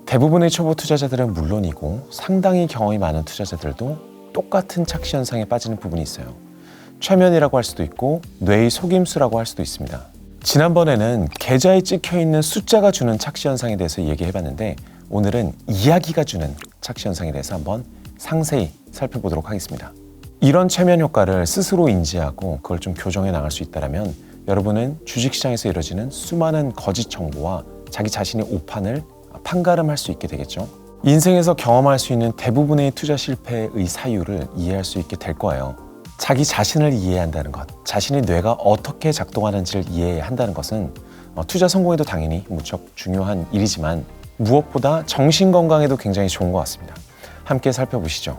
대부분의 초보 투자자들은 물론이고 상당히 경험이 많은 투자자들도 똑같은 착시 현상에 빠지는 부분이 있어요. 최면이라고 할 수도 있고 뇌의 속임수라고 할 수도 있습니다. 지난번에는 계좌에 찍혀있는 숫자가 주는 착시 현상에 대해서 얘기해봤는데 오늘은 이야기가 주는 착시 현상에 대해서 한번 상세히 살펴보도록 하겠습니다. 이런 최면 효과를 스스로 인지하고 그걸 좀 교정해 나갈 수 있다면 여러분은 주식시장에서 이루어지는 수많은 거짓 정보와 자기 자신의 오판을 판가름할 수 있게 되겠죠. 인생에서 경험할 수 있는 대부분의 투자 실패의 사유를 이해할 수 있게 될 거예요. 자기 자신을 이해한다는 것, 자신의 뇌가 어떻게 작동하는지를 이해한다는 것은 투자 성공에도 당연히 무척 중요한 일이지만 무엇보다 정신 건강에도 굉장히 좋은 것 같습니다. 함께 살펴보시죠.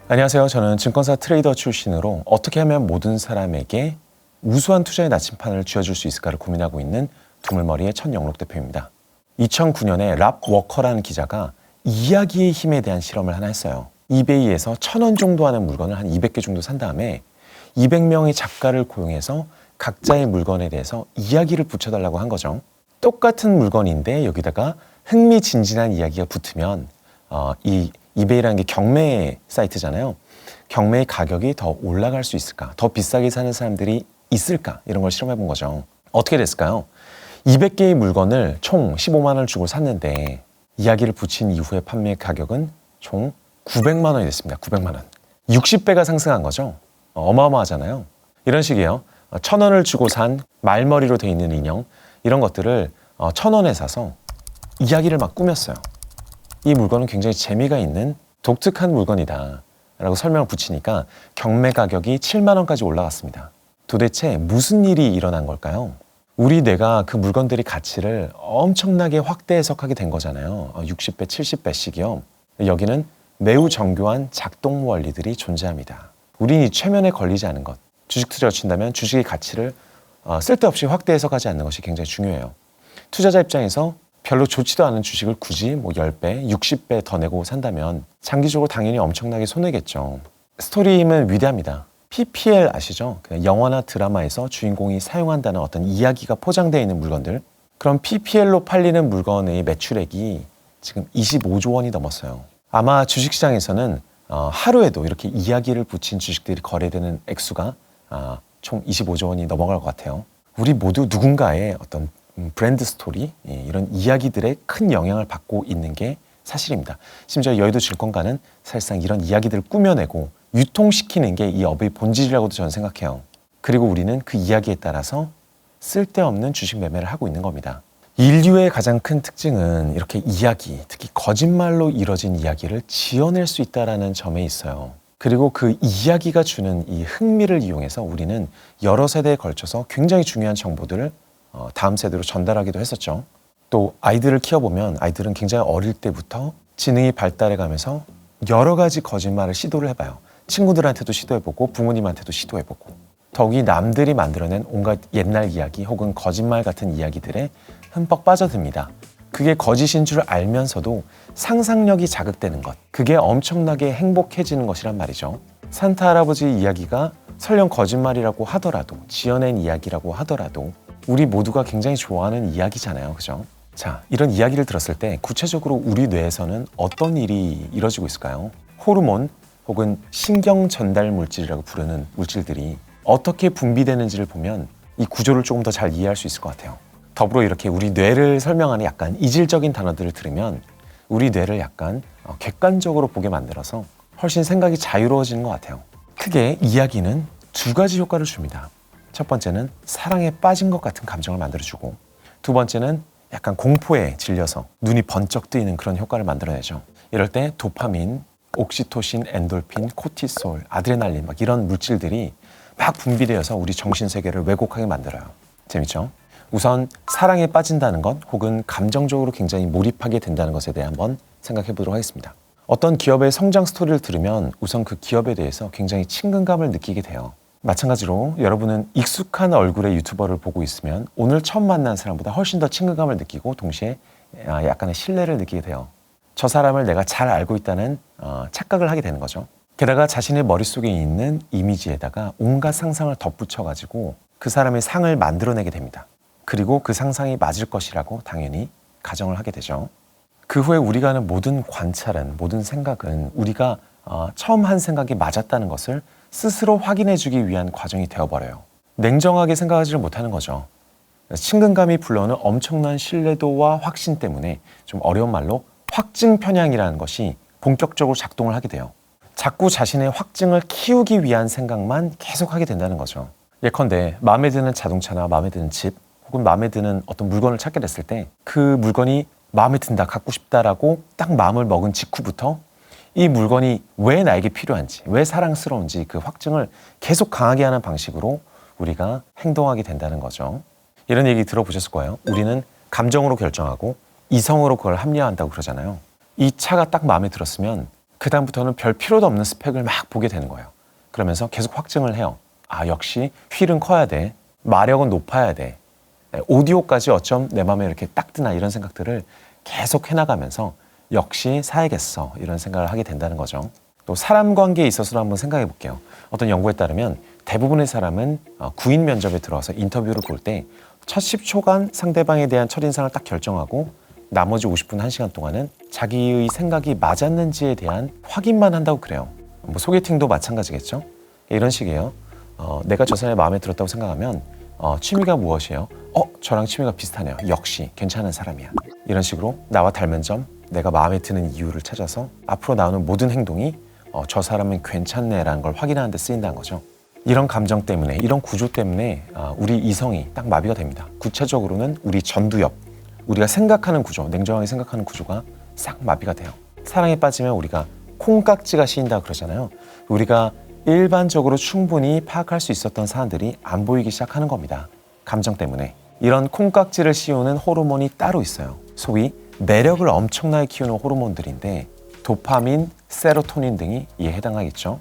안녕하세요. 저는 증권사 트레이더 출신으로 어떻게 하면 모든 사람에게 우수한 투자의 나침판을 쥐어줄 수 있을까를 고민하고 있는 두물머리의 천영록 대표입니다. 2009년에 랍 워커라는 기자가 이야기의 힘에 대한 실험을 하나 했어요. 이베이에서 1,000원 정도 하는 물건을 한 200개 정도 산 다음에 200명의 작가를 고용해서 각자의 물건에 대해서 이야기를 붙여달라고 한 거죠. 똑같은 물건인데 여기다가 흥미진진한 이야기가 붙으면 이 이베이라는 게 경매 사이트잖아요. 경매의 가격이 더 올라갈 수 있을까? 더 비싸게 사는 사람들이 있을까? 이런 걸 실험해 본 거죠. 어떻게 됐을까요? 200개의 물건을 총 15만 원을 주고 샀는데 이야기를 붙인 이후에 판매 가격은 총 900만 원이 됐습니다. 900만 원. 60배가 상승한 거죠. 어마어마하잖아요. 이런 식이에요. 1,000원을 주고 산 말머리로 돼 있는 인형 이런 것들을 1,000원에 사서 이야기를 막 꾸몄어요. 이 물건은 굉장히 재미가 있는 독특한 물건이다 라고 설명을 붙이니까 경매 가격이 7만 원까지 올라갔습니다. 도대체 무슨 일이 일어난 걸까요? 우리 뇌가 그 물건들의 가치를 엄청나게 확대 해석하게 된 거잖아요. 60배, 70배씩이요. 여기는 매우 정교한 작동 원리들이 존재합니다. 우린 이 최면에 걸리지 않은 것, 주식 투자를 친다면 주식의 가치를 쓸데없이 확대 해석하지 않는 것이 굉장히 중요해요. 투자자 입장에서 별로 좋지도 않은 주식을 굳이 10배, 60배 더 내고 산다면 장기적으로 당연히 엄청나게 손해겠죠. 스토리임은 위대합니다. PPL 아시죠? 영화나 드라마에서 주인공이 사용한다는 어떤 이야기가 포장되어 있는 물건들. 그럼 PPL로 팔리는 물건의 매출액이 지금 25조 원이 넘었어요. 아마 주식시장에서는 하루에도 이렇게 이야기를 붙인 주식들이 거래되는 액수가 총 25조 원이 넘어갈 것 같아요. 우리 모두 누군가의 어떤 브랜드 스토리, 이런 이야기들에 큰 영향을 받고 있는 게 사실입니다. 심지어 여의도 증권가는 사실상 이런 이야기들을 꾸며내고 유통시키는 게 이 업의 본질이라고도 저는 생각해요. 그리고 우리는 그 이야기에 따라서 쓸데없는 주식 매매를 하고 있는 겁니다. 인류의 가장 큰 특징은 이렇게 이야기, 특히 거짓말로 이뤄진 이야기를 지어낼 수 있다는 점에 있어요. 그리고 그 이야기가 주는 이 흥미를 이용해서 우리는 여러 세대에 걸쳐서 굉장히 중요한 정보들을 다음 세대로 전달하기도 했었죠. 또 아이들을 키워보면 아이들은 굉장히 어릴 때부터 지능이 발달해가면서 여러 가지 거짓말을 시도를 해봐요. 친구들한테도 시도해보고 부모님한테도 시도해보고 더욱이 남들이 만들어낸 온갖 옛날 이야기 혹은 거짓말 같은 이야기들에 흠뻑 빠져듭니다. 그게 거짓인 줄 알면서도 상상력이 자극되는 것, 그게 엄청나게 행복해지는 것이란 말이죠. 산타 할아버지 이야기가 설령 거짓말이라고 하더라도 지어낸 이야기라고 하더라도 우리 모두가 굉장히 좋아하는 이야기잖아요. 그죠? 자, 이런 이야기를 들었을 때 구체적으로 우리 뇌에서는 어떤 일이 이루어지고 있을까요? 호르몬 혹은 신경 전달 물질이라고 부르는 물질들이 어떻게 분비되는지를 보면 이 구조를 조금 더 잘 이해할 수 있을 것 같아요. 더불어 이렇게 우리 뇌를 설명하는 약간 이질적인 단어들을 들으면 우리 뇌를 약간 객관적으로 보게 만들어서 훨씬 생각이 자유로워지는 것 같아요. 크게 이야기는 두 가지 효과를 줍니다. 첫 번째는 사랑에 빠진 것 같은 감정을 만들어주고 두 번째는 약간 공포에 질려서 눈이 번쩍 뜨이는 그런 효과를 만들어내죠. 이럴 때 도파민, 옥시토신, 엔돌핀, 코티솔, 아드레날린 막 이런 물질들이 막 분비되어서 우리 정신세계를 왜곡하게 만들어요. 재밌죠? 우선 사랑에 빠진다는 것 혹은 감정적으로 굉장히 몰입하게 된다는 것에 대해 한번 생각해 보도록 하겠습니다. 어떤 기업의 성장 스토리를 들으면 우선 그 기업에 대해서 굉장히 친근감을 느끼게 돼요. 마찬가지로 여러분은 익숙한 얼굴의 유튜버를 보고 있으면 오늘 처음 만난 사람보다 훨씬 더 친근감을 느끼고 동시에 약간의 신뢰를 느끼게 돼요. 저 사람을 내가 잘 알고 있다는 착각을 하게 되는 거죠. 게다가 자신의 머릿속에 있는 이미지에다가 온갖 상상을 덧붙여가지고 그 사람의 상을 만들어내게 됩니다. 그리고 그 상상이 맞을 것이라고 당연히 가정을 하게 되죠. 그 후에 우리가 하는 모든 관찰은, 모든 생각은 우리가 처음 한 생각이 맞았다는 것을 스스로 확인해주기 위한 과정이 되어버려요. 냉정하게 생각하지를 못하는 거죠. 친근감이 불러오는 엄청난 신뢰도와 확신 때문에 좀 어려운 말로 확증 편향이라는 것이 본격적으로 작동을 하게 돼요. 자꾸 자신의 확증을 키우기 위한 생각만 계속하게 된다는 거죠. 예컨대 마음에 드는 자동차나 마음에 드는 집 혹은 마음에 드는 어떤 물건을 찾게 됐을 때 그 물건이 마음에 든다, 갖고 싶다라고 딱 마음을 먹은 직후부터 이 물건이 왜 나에게 필요한지, 왜 사랑스러운지 그 확증을 계속 강하게 하는 방식으로 우리가 행동하게 된다는 거죠. 이런 얘기 들어보셨을 거예요. 우리는 감정으로 결정하고 이성으로 그걸 합리화한다고 그러잖아요. 이 차가 딱 마음에 들었으면 그다음부터는 별 필요도 없는 스펙을 막 보게 되는 거예요. 그러면서 계속 확증을 해요. 아, 역시 휠은 커야 돼. 마력은 높아야 돼. 오디오까지 어쩜 내 마음에 이렇게 딱 드나 이런 생각들을 계속 해나가면서 역시 사야겠어 이런 생각을 하게 된다는 거죠. 또 사람 관계에 있어서도 한번 생각해 볼게요. 어떤 연구에 따르면 대부분의 사람은 구인 면접에 들어와서 인터뷰를 볼 때 첫 10초간 상대방에 대한 첫인상을 딱 결정하고 나머지 50분, 1시간 동안은 자기의 생각이 맞았는지에 대한 확인만 한다고 그래요. 뭐 소개팅도 마찬가지겠죠. 이런 식이에요. 내가 저 사람의 마음에 들었다고 생각하면 취미가 무엇이에요? 저랑 취미가 비슷하네요. 역시 괜찮은 사람이야. 이런 식으로 나와 닮은 점, 내가 마음에 드는 이유를 찾아서 앞으로 나오는 모든 행동이 저 사람은 괜찮네라는 걸 확인하는 데 쓰인다는 거죠. 이런 감정 때문에, 이런 구조 때문에 우리 이성이 딱 마비가 됩니다. 구체적으로는 우리 전두엽, 우리가 생각하는 구조, 냉정하게 생각하는 구조가 싹 마비가 돼요. 사랑에 빠지면 우리가 콩깍지가 씌인다 그러잖아요. 우리가 일반적으로 충분히 파악할 수 있었던 사안들이 안 보이기 시작하는 겁니다. 감정 때문에. 이런 콩깍지를 씌우는 호르몬이 따로 있어요. 소위 매력을 엄청나게 키우는 호르몬들인데 도파민, 세로토닌 등이 이에 해당하겠죠.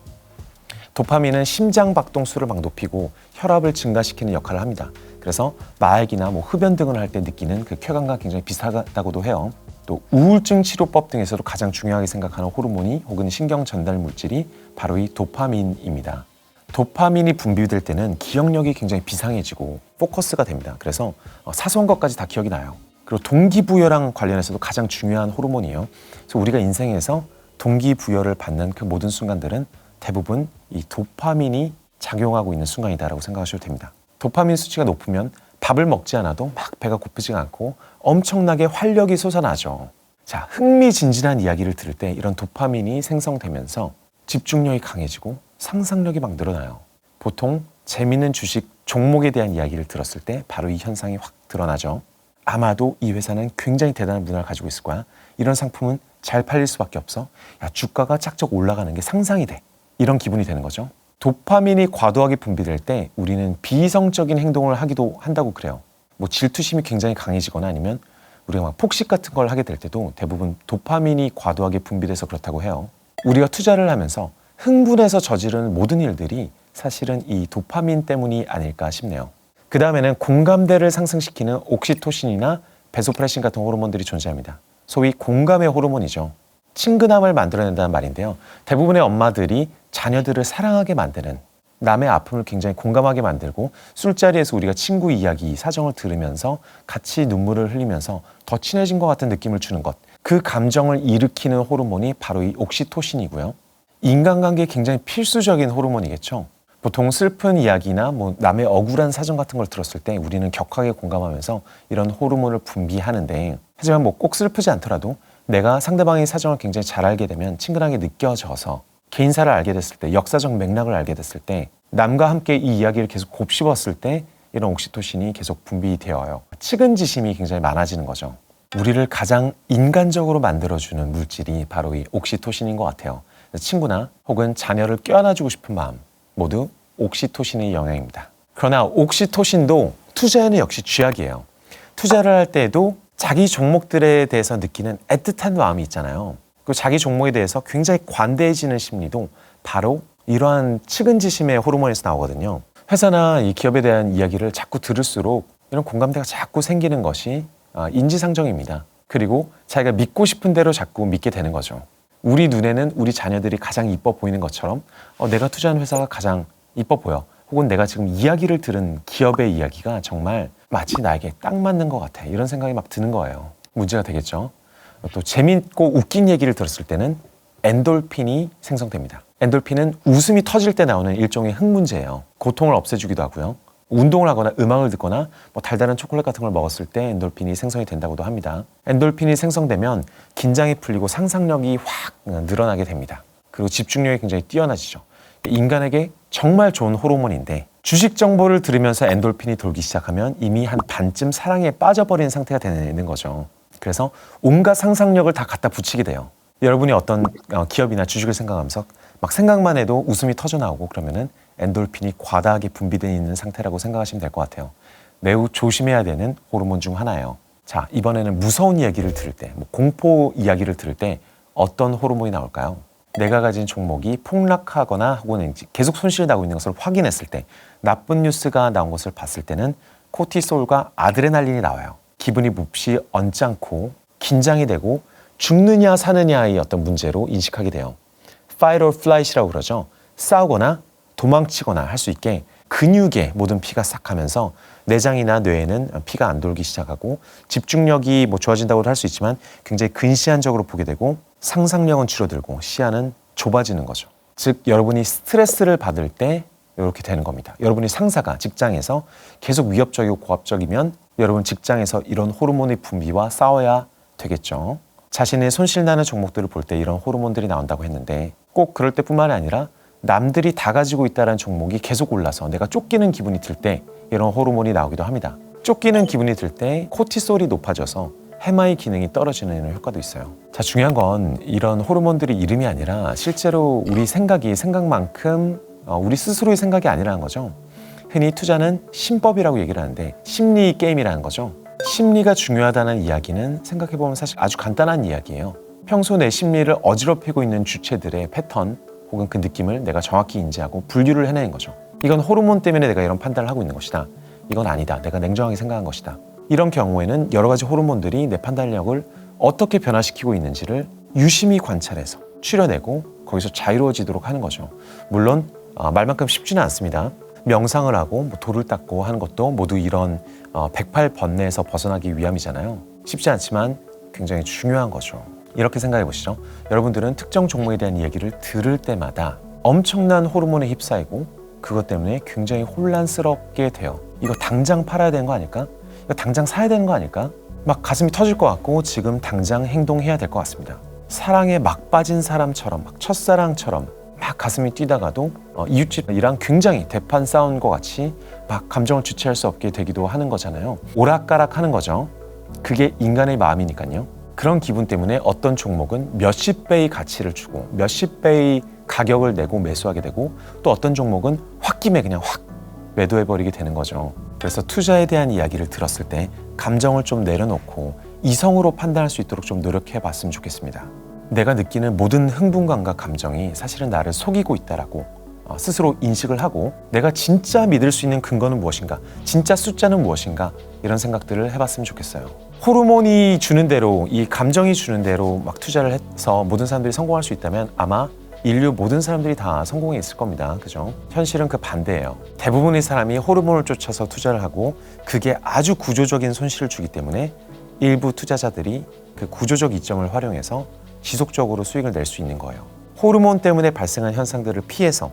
도파민은 심장 박동수를 막 높이고 혈압을 증가시키는 역할을 합니다. 그래서 마약이나 흡연 등을 할 때 느끼는 그 쾌감과 굉장히 비슷하다고도 해요. 또 우울증 치료법 등에서도 가장 중요하게 생각하는 호르몬이 혹은 신경 전달 물질이 바로 이 도파민입니다. 도파민이 분비될 때는 기억력이 굉장히 비상해지고 포커스가 됩니다. 그래서 사소한 것까지 다 기억이 나요. 그리고 동기부여랑 관련해서도 가장 중요한 호르몬이에요. 그래서 우리가 인생에서 동기부여를 받는 그 모든 순간들은 대부분 이 도파민이 작용하고 있는 순간이다라고 생각하셔도 됩니다. 도파민 수치가 높으면 밥을 먹지 않아도 막 배가 고프지가 않고 엄청나게 활력이 솟아나죠. 자, 흥미진진한 이야기를 들을 때 이런 도파민이 생성되면서 집중력이 강해지고 상상력이 막 늘어나요. 보통 재미있는 주식 종목에 대한 이야기를 들었을 때 바로 이 현상이 확 드러나죠. 아마도 이 회사는 굉장히 대단한 문화를 가지고 있을 거야. 이런 상품은 잘 팔릴 수밖에 없어. 야, 주가가 쫙쫙 올라가는 게 상상이 돼. 이런 기분이 되는 거죠. 도파민이 과도하게 분비될 때 우리는 비이성적인 행동을 하기도 한다고 그래요. 질투심이 굉장히 강해지거나 아니면 우리가 막 폭식 같은 걸 하게 될 때도 대부분 도파민이 과도하게 분비돼서 그렇다고 해요. 우리가 투자를 하면서 흥분해서 저지르는 모든 일들이 사실은 이 도파민 때문이 아닐까 싶네요. 그 다음에는 공감대를 상승시키는 옥시토신이나 베소프레신 같은 호르몬들이 존재합니다. 소위 공감의 호르몬이죠. 친근함을 만들어낸다는 말인데요. 대부분의 엄마들이 자녀들을 사랑하게 만드는, 남의 아픔을 굉장히 공감하게 만들고 술자리에서 우리가 친구 이야기, 사정을 들으면서 같이 눈물을 흘리면서 더 친해진 것 같은 느낌을 주는 것, 그 감정을 일으키는 호르몬이 바로 이 옥시토신이고요. 인간관계에 굉장히 필수적인 호르몬이겠죠. 보통 슬픈 이야기나 남의 억울한 사정 같은 걸 들었을 때 우리는 격하게 공감하면서 이런 호르몬을 분비하는데, 하지만 꼭 슬프지 않더라도 내가 상대방의 사정을 굉장히 잘 알게 되면 친근하게 느껴져서 개인사를 알게 됐을 때, 역사적 맥락을 알게 됐을 때, 남과 함께 이 이야기를 계속 곱씹었을 때 이런 옥시토신이 계속 분비되어요. 측은지심이 굉장히 많아지는 거죠. 우리를 가장 인간적으로 만들어주는 물질이 바로 이 옥시토신인 것 같아요. 친구나 혹은 자녀를 껴안아주고 싶은 마음, 모두 옥시토신의 영향입니다. 그러나 옥시토신도 투자에는 역시 쥐약이에요. 투자를 할 때에도 자기 종목들에 대해서 느끼는 애틋한 마음이 있잖아요. 그리고 자기 종목에 대해서 굉장히 관대해지는 심리도 바로 이러한 측은지심의 호르몬에서 나오거든요. 회사나 이 기업에 대한 이야기를 자꾸 들을수록 이런 공감대가 자꾸 생기는 것이 인지상정입니다. 그리고 자기가 믿고 싶은 대로 자꾸 믿게 되는 거죠. 우리 눈에는 우리 자녀들이 가장 이뻐 보이는 것처럼 내가 투자한 회사가 가장 이뻐 보여. 혹은 내가 지금 이야기를 들은 기업의 이야기가 정말 마치 나에게 딱 맞는 것 같아. 이런 생각이 막 드는 거예요. 문제가 되겠죠. 또 재밌고 웃긴 얘기를 들었을 때는 엔돌핀이 생성됩니다. 엔돌핀은 웃음이 터질 때 나오는 일종의 흥분제예요. 고통을 없애주기도 하고요. 운동을 하거나 음악을 듣거나 뭐 달달한 초콜릿 같은 걸 먹었을 때 엔돌핀이 생성이 된다고도 합니다. 엔돌핀이 생성되면 긴장이 풀리고 상상력이 확 늘어나게 됩니다. 그리고 집중력이 굉장히 뛰어나지죠. 인간에게 정말 좋은 호르몬인데 주식 정보를 들으면서 엔돌핀이 돌기 시작하면 이미 한 반쯤 사랑에 빠져버린 상태가 되는 거죠. 그래서 온갖 상상력을 다 갖다 붙이게 돼요. 여러분이 어떤 기업이나 주식을 생각하면서 막 생각만 해도 웃음이 터져나오고 그러면은 엔돌핀이 과다하게 분비되어 있는 상태라고 생각하시면 될 것 같아요. 매우 조심해야 되는 호르몬 중 하나예요. 자, 이번에는 무서운 이야기를 들을 때, 공포 이야기를 들을 때 어떤 호르몬이 나올까요? 내가 가진 종목이 폭락하거나 혹은 계속 손실이 나고 있는 것을 확인했을 때, 나쁜 뉴스가 나온 것을 봤을 때는 코티솔과 아드레날린이 나와요. 기분이 몹시 언짢고 긴장이 되고 죽느냐 사느냐의 어떤 문제로 인식하게 돼요. Fight or flight이라고 그러죠. 싸우거나 도망치거나 할 수 있게 근육에 모든 피가 싹 가면서 내장이나 뇌에는 피가 안 돌기 시작하고 집중력이 좋아진다고도 할 수 있지만 굉장히 근시안적으로 보게 되고 상상력은 줄어들고 시야는 좁아지는 거죠. 즉 여러분이 스트레스를 받을 때 이렇게 되는 겁니다. 여러분이 상사가 직장에서 계속 위협적이고 고압적이면 여러분 직장에서 이런 호르몬의 분비와 싸워야 되겠죠. 자신의 손실나는 종목들을 볼 때 이런 호르몬들이 나온다고 했는데 꼭 그럴 때뿐만이 아니라 남들이 다 가지고 있다는 종목이 계속 올라서 내가 쫓기는 기분이 들 때 이런 호르몬이 나오기도 합니다. 쫓기는 기분이 들 때 코티솔이 높아져서 해마의 기능이 떨어지는 효과도 있어요. 자, 중요한 건 이런 호르몬들이 이름이 아니라 실제로 우리 생각이 생각만큼 우리 스스로의 생각이 아니라는 거죠. 흔히 투자는 심법이라고 얘기를 하는데 심리 게임이라는 거죠. 심리가 중요하다는 이야기는 생각해보면 사실 아주 간단한 이야기예요. 평소 내 심리를 어지럽히고 있는 주체들의 패턴 혹은 그 느낌을 내가 정확히 인지하고 분류를 해내는 거죠. 이건 호르몬 때문에 내가 이런 판단을 하고 있는 것이다. 이건 아니다. 내가 냉정하게 생각한 것이다. 이런 경우에는 여러 가지 호르몬들이 내 판단력을 어떻게 변화시키고 있는지를 유심히 관찰해서 추려내고 거기서 자유로워지도록 하는 거죠. 물론 말만큼 쉽지는 않습니다. 명상을 하고 돌을 닦고 하는 것도 모두 이런 108번뇌에서 벗어나기 위함이잖아요. 쉽지 않지만 굉장히 중요한 거죠. 이렇게 생각해 보시죠. 여러분들은 특정 종목에 대한 이야기를 들을 때마다 엄청난 호르몬에 휩싸이고 그것 때문에 굉장히 혼란스럽게 돼요. 이거 당장 팔아야 되는 거 아닐까? 이거 당장 사야 되는 거 아닐까? 막 가슴이 터질 것 같고 지금 당장 행동해야 될 것 같습니다. 사랑에 막 빠진 사람처럼 막 첫사랑처럼 막 가슴이 뛰다가도 이웃집이랑 굉장히 대판 싸운 것 같이 막 감정을 주체할 수 없게 되기도 하는 거잖아요. 오락가락 하는 거죠. 그게 인간의 마음이니까요. 그런 기분 때문에 어떤 종목은 몇십 배의 가치를 주고 몇십 배의 가격을 내고 매수하게 되고 또 어떤 종목은 홧김에 그냥 확 매도해버리게 되는 거죠. 그래서 투자에 대한 이야기를 들었을 때 감정을 좀 내려놓고 이성으로 판단할 수 있도록 좀 노력해봤으면 좋겠습니다. 내가 느끼는 모든 흥분감과 감정이 사실은 나를 속이고 있다라고 스스로 인식을 하고 내가 진짜 믿을 수 있는 근거는 무엇인가, 진짜 숫자는 무엇인가 이런 생각들을 해봤으면 좋겠어요. 호르몬이 주는 대로, 이 감정이 주는 대로 막 투자를 해서 모든 사람들이 성공할 수 있다면 아마 인류 모든 사람들이 다 성공해 있을 겁니다. 그죠? 현실은 그 반대예요. 대부분의 사람이 호르몬을 쫓아서 투자를 하고 그게 아주 구조적인 손실을 주기 때문에 일부 투자자들이 그 구조적 이점을 활용해서 지속적으로 수익을 낼 수 있는 거예요. 호르몬 때문에 발생한 현상들을 피해서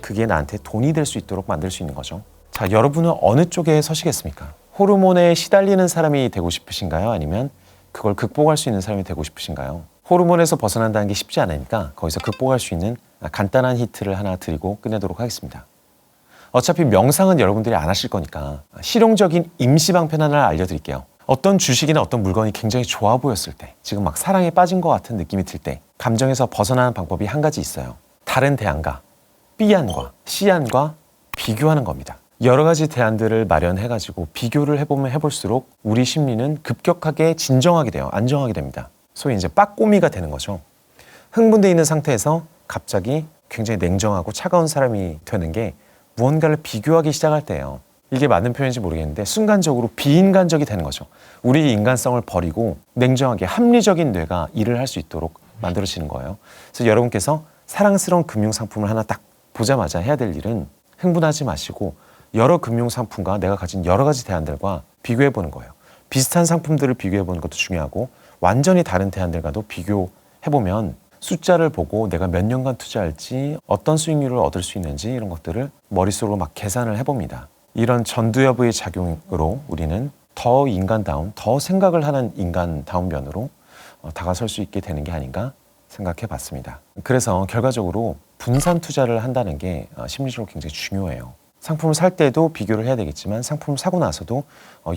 그게 나한테 돈이 될 수 있도록 만들 수 있는 거죠. 자, 여러분은 어느 쪽에 서시겠습니까? 호르몬에 시달리는 사람이 되고 싶으신가요? 아니면 그걸 극복할 수 있는 사람이 되고 싶으신가요? 호르몬에서 벗어난다는 게 쉽지 않으니까 거기서 극복할 수 있는 간단한 힌트를 하나 드리고 끝내도록 하겠습니다. 어차피 명상은 여러분들이 안 하실 거니까 실용적인 임시방편 하나 알려드릴게요. 어떤 주식이나 어떤 물건이 굉장히 좋아 보였을 때, 지금 막 사랑에 빠진 것 같은 느낌이 들 때 감정에서 벗어나는 방법이 한 가지 있어요. 다른 대안과 B안과 C안과 비교하는 겁니다. 여러 가지 대안들을 마련해가지고 비교를 해보면 해볼수록 우리 심리는 급격하게 진정하게 돼요. 안정하게 됩니다. 소위 이제 빠꼬미가 되는 거죠. 흥분되어 있는 상태에서 갑자기 굉장히 냉정하고 차가운 사람이 되는 게 무언가를 비교하기 시작할 때예요. 이게 맞는 표현인지 모르겠는데 순간적으로 비인간적이 되는 거죠. 우리 인간성을 버리고 냉정하게 합리적인 뇌가 일을 할 수 있도록 만들어지는 거예요. 그래서 여러분께서 사랑스러운 금융상품을 하나 딱 보자마자 해야 될 일은 흥분하지 마시고 여러 금융상품과 내가 가진 여러 가지 대안들과 비교해 보는 거예요. 비슷한 상품들을 비교해 보는 것도 중요하고 완전히 다른 대안들과도 비교해보면 숫자를 보고 내가 몇 년간 투자할지 어떤 수익률을 얻을 수 있는지 이런 것들을 머릿속으로 막 계산을 해봅니다. 이런 전두엽의 작용으로 우리는 더 인간다움, 더 생각을 하는 인간다운 면으로 다가설 수 있게 되는 게 아닌가 생각해 봤습니다. 그래서 결과적으로 분산 투자를 한다는 게 심리적으로 굉장히 중요해요. 상품을 살 때도 비교를 해야 되겠지만 상품을 사고 나서도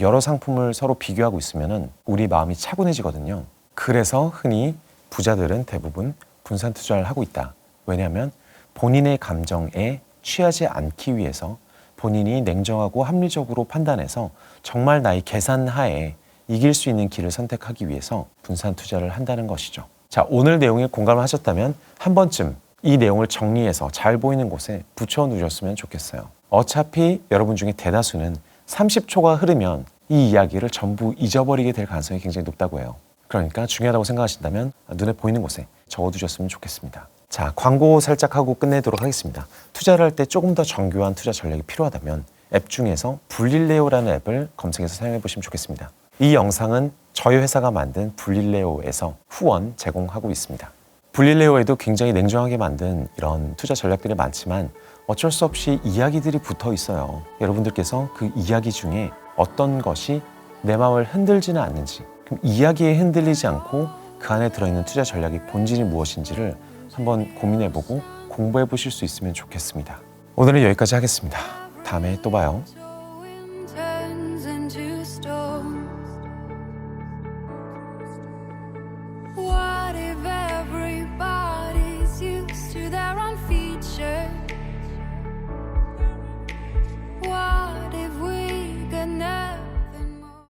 여러 상품을 서로 비교하고 있으면 우리 마음이 차분해지거든요. 그래서 흔히 부자들은 대부분 분산 투자를 하고 있다. 왜냐하면 본인의 감정에 취하지 않기 위해서 본인이 냉정하고 합리적으로 판단해서 정말 나의 계산하에 이길 수 있는 길을 선택하기 위해서 분산 투자를 한다는 것이죠. 자, 오늘 내용에 공감을 하셨다면 한 번쯤 이 내용을 정리해서 잘 보이는 곳에 붙여 놓으셨으면 좋겠어요. 어차피 여러분 중에 대다수는 30초가 흐르면 이 이야기를 전부 잊어버리게 될 가능성이 굉장히 높다고 해요. 그러니까 중요하다고 생각하신다면 눈에 보이는 곳에 적어두셨으면 좋겠습니다. 자, 광고 살짝 하고 끝내도록 하겠습니다. 투자를 할 때 조금 더 정교한 투자 전략이 필요하다면 앱 중에서 불릴레오라는 앱을 검색해서 사용해 보시면 좋겠습니다. 이 영상은 저희 회사가 만든 불릴레오에서 후원 제공하고 있습니다. 불릴레오에도 굉장히 냉정하게 만든 이런 투자 전략들이 많지만 어쩔 수 없이 이야기들이 붙어 있어요. 여러분들께서 그 이야기 중에 어떤 것이 내 마음을 흔들지는 않는지, 그럼 이야기에 흔들리지 않고 그 안에 들어있는 투자 전략의 본질이 무엇인지를 한번 고민해보고 공부해 보실 수 있으면 좋겠습니다. 오늘은 여기까지 하겠습니다. 다음에 또 봐요.